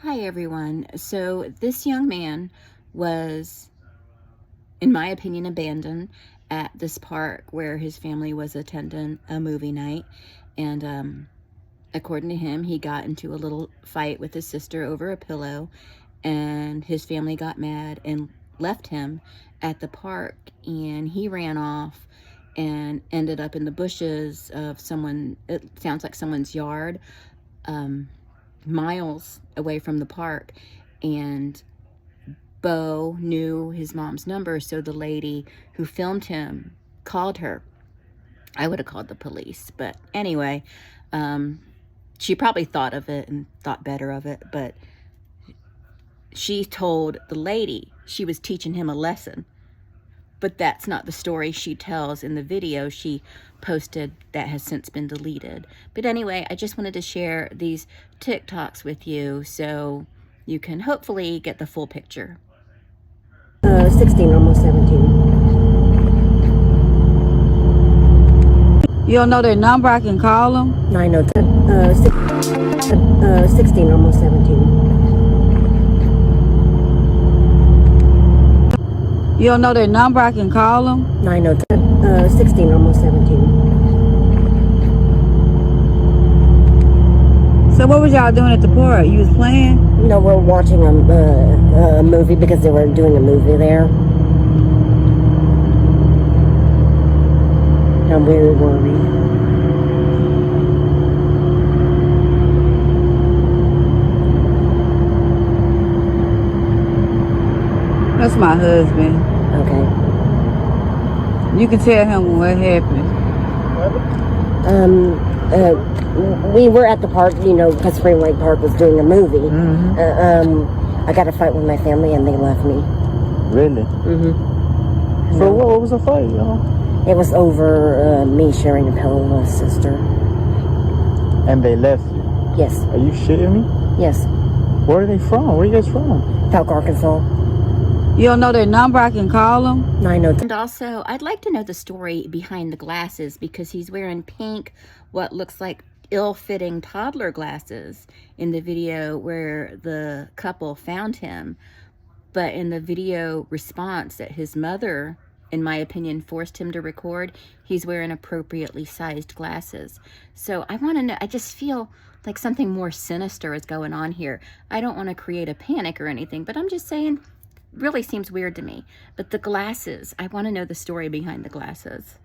Hi everyone. So this young man was, in my opinion, abandoned at this park where his family was attending a movie night. And according to him, he got into a little fight with his sister over a pillow, and his family got mad and left him at the park, and he ran off and ended up in the bushes of it sounds like someone's yard, miles away from the park. And Bo knew his mom's number, so the lady who filmed him called her. I would have called the police, but anyway, she probably thought of it and thought better of it, but she told the lady she was teaching him a lesson. But that's not the story she tells in the video she posted that has since been deleted. But anyway, I just wanted to share these TikToks with you so you can hopefully get the full picture. 16, almost 17. You don't know their number? I can call them. 16, almost 17. You don't know their number? I can call them. 16, almost 17. So what was y'all doing at the park? You was playing? No, we're watching a movie because they were doing a movie there. I'm very worried. That's my husband. Okay. You can tell him what happened. We were at the park, because Spring Lake Park was doing a movie. Mm-hmm. I got a fight with my family and they left me. Really? Mm-hmm. So what was the fight, y'all? It was over me sharing a pillow with my sister. And they left you? Yes. Are you shitting me? Yes. Where are they from? Where are you guys from? Talc, Arkansas. You don't know their number? I can call them. 902. And also, I'd like to know the story behind the glasses, because he's wearing pink, what looks like ill-fitting toddler glasses in the video where the couple found him. But in the video response that his mother, in my opinion, forced him to record, he's wearing appropriately sized glasses. So I want to know, I just feel like something more sinister is going on here. I don't want to create a panic or anything, but I'm just saying, really seems weird to me. But the glasses, I want to know the story behind the glasses.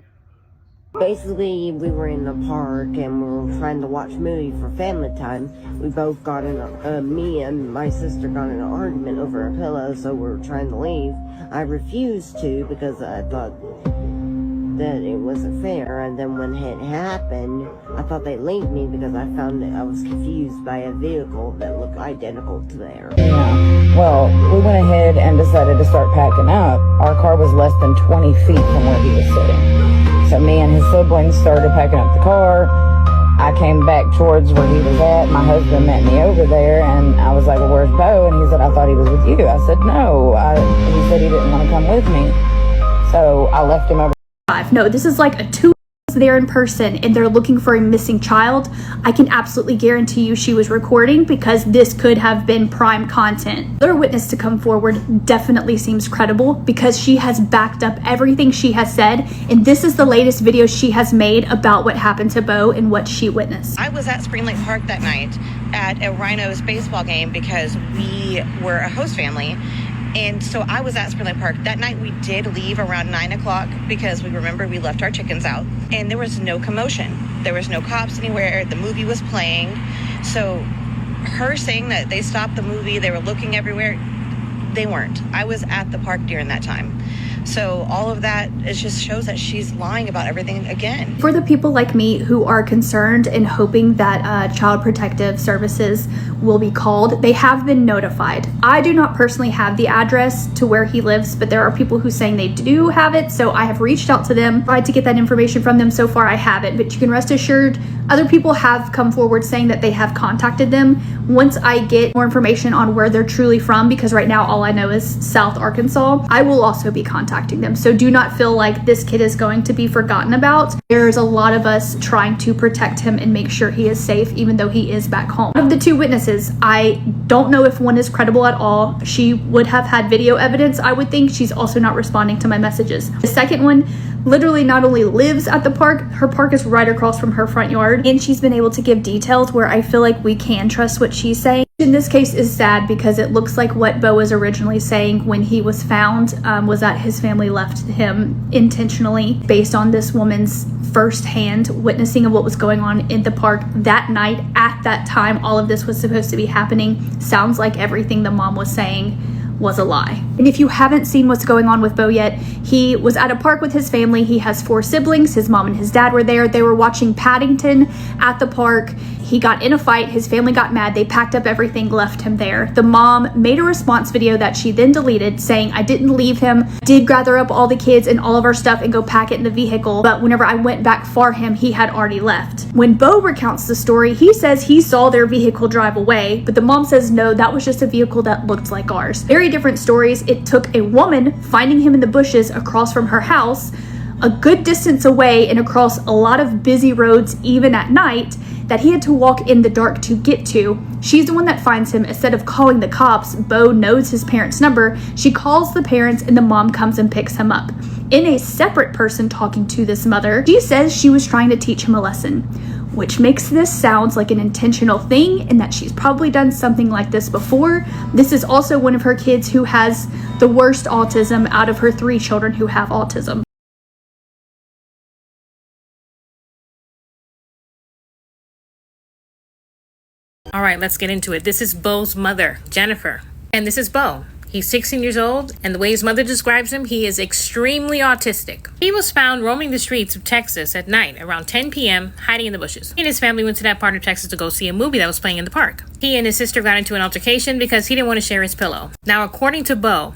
Basically, we were in the park and we were trying to watch a movie for family time. We both got in me and my sister got in an argument over a pillow, so we were trying to leave. I refused to because I thought that it wasn't fair, and then when it happened, I thought they linked me because I found that I was confused by a vehicle that looked identical to theirs. Yeah. Well, we went ahead and decided to start packing up. Our car was less than 20 feet from where he was sitting. So me and his siblings started packing up the car. I came back towards where he was at. My husband met me over there, and I was like, well, where's Bo? And he said, I thought he was with you. I said, no. He said he didn't want to come with me. So I left him over. No, this is like a 2 there in person and they're looking for a missing child. I can absolutely guarantee you she was recording, because this could have been prime content. Their witness to come forward definitely seems credible because she has backed up everything she has said, and this is the latest video she has made about what happened to Bo and what she witnessed. I was at Spring Lake Park that night at a Rhinos baseball game because we were a host family. And so I was at Spring Lake Park. That night we did leave around 9 o'clock because we left our chickens out. And there was no commotion. There was no cops anywhere. The movie was playing. So her saying that they stopped the movie, they were looking everywhere, they weren't. I was at the park during that time. So all of that, it just shows that she's lying about everything again. For the people like me who are concerned and hoping that Child Protective Services will be called, they have been notified. I do not personally have the address to where he lives, but there are people who saying they do have it, so I have reached out to them, tried to get that information from them. So far I haven't, but you can rest assured other people have come forward saying that they have contacted them. Once I get more information on where they're truly from, because right now all I know is South Arkansas, I will also be contacting them. So do not feel like this kid is going to be forgotten about. There's a lot of us trying to protect him and make sure he is safe, even though he is back home. Of the 2 witnesses, I Don't know if one is credible at all. She would have had video evidence, I would think. She's also not responding to my messages. The second one literally not only lives at the park, her park is right across from her front yard, and she's been able to give details where I feel like we can trust what she's saying. In this case is sad because it looks like what Bo was originally saying when he was found was that his family left him intentionally based on this woman's firsthand witnessing of what was going on in the park that night. At that time, all of this was supposed to be happening. Sounds like everything the mom was saying was a lie. And if you haven't seen what's going on with Bo yet, he was at a park with his family. He has 4 siblings. His mom and his dad were there. They were watching Paddington at the park. He got in a fight. His family got mad. They packed up everything, left him there. The mom made a response video that she then deleted saying, I didn't leave him, did gather up all the kids and all of our stuff and go pack it in the vehicle. But whenever I went back for him, he had already left. When Bo recounts the story, he says he saw their vehicle drive away, but the mom says, no, that was just a vehicle that looked like ours. Very different stories. It took a woman finding him in the bushes across from her house, a good distance away and across a lot of busy roads, even at night, that he had to walk in the dark to get to. She's the one that finds him. Instead of calling the cops, Bo knows his parents' number. She calls the parents and the mom comes and picks him up. In a separate person talking to this mother, she says she was trying to teach him a lesson, which makes this sound like an intentional thing and that she's probably done something like this before. This is also one of her kids who has the worst autism out of her 3 children who have autism. All right, let's get into it. This is Bo's mother, Jennifer. And this is Bo. He's 16 years old, and the way his mother describes him, he is extremely autistic. He was found roaming the streets of Texas at night around 10 p.m., hiding in the bushes. He and his family went to that part of Texas to go see a movie that was playing in the park. He and his sister got into an altercation because he didn't want to share his pillow. Now, according to Bo,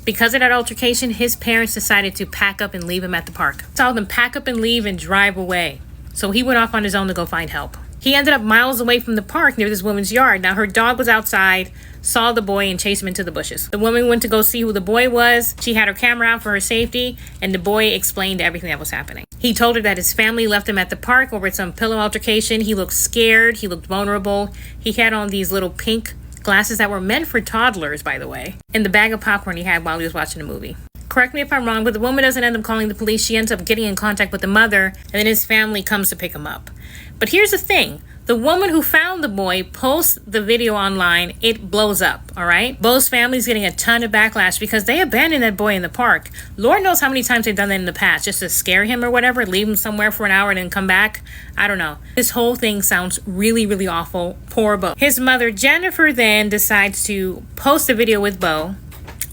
because of that altercation, his parents decided to pack up and leave him at the park. Told them pack up and leave and drive away. So he went off on his own to go find help. He ended up miles away from the park near this woman's yard. Now, her dog was outside, saw the boy, and chased him into the bushes. The woman went to go see who the boy was. She had her camera out for her safety, and the boy explained everything that was happening. He told her that his family left him at the park over some pillow altercation. He looked scared. He looked vulnerable. He had on these little pink glasses that were meant for toddlers, by the way, and the bag of popcorn he had while he was watching the movie. Correct me if I'm wrong, but the woman doesn't end up calling the police. She ends up getting in contact with the mother, and then his family comes to pick him up. But here's the thing. The woman who found the boy posts the video online. It blows up, all right? Bo's family's getting a ton of backlash because they abandoned that boy in the park. Lord knows how many times they've done that in the past, just to scare him or whatever, leave him somewhere for an hour and then come back. I don't know. This whole thing sounds really, really awful. Poor Bo. His mother, Jennifer, then decides to post a video with Bo.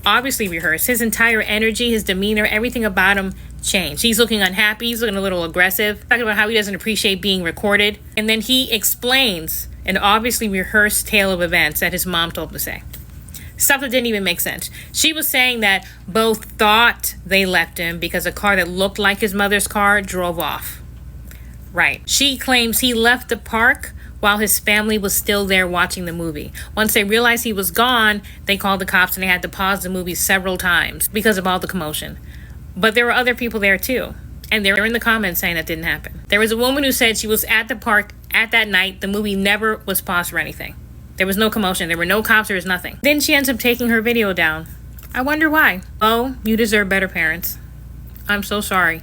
Obviously rehearsed. His entire energy, his demeanor, everything about him changed. He's looking unhappy. He's looking a little aggressive. Talking about how he doesn't appreciate being recorded. And then he explains an obviously rehearsed tale of events that his mom told him to say. Stuff that didn't even make sense. She was saying that Bo thought they left him because a car that looked like his mother's car drove off. Right. She claims he left the park while his family was still there watching the movie. Once they realized he was gone, they called the cops and they had to pause the movie several times because of all the commotion. But there were other people there too. And they're in the comments saying that didn't happen. There was a woman who said she was at the park at that night. The movie never was paused for anything. There was no commotion. There were no cops. There was nothing. Then she ends up taking her video down. I wonder why. Oh, you deserve better parents. I'm so sorry.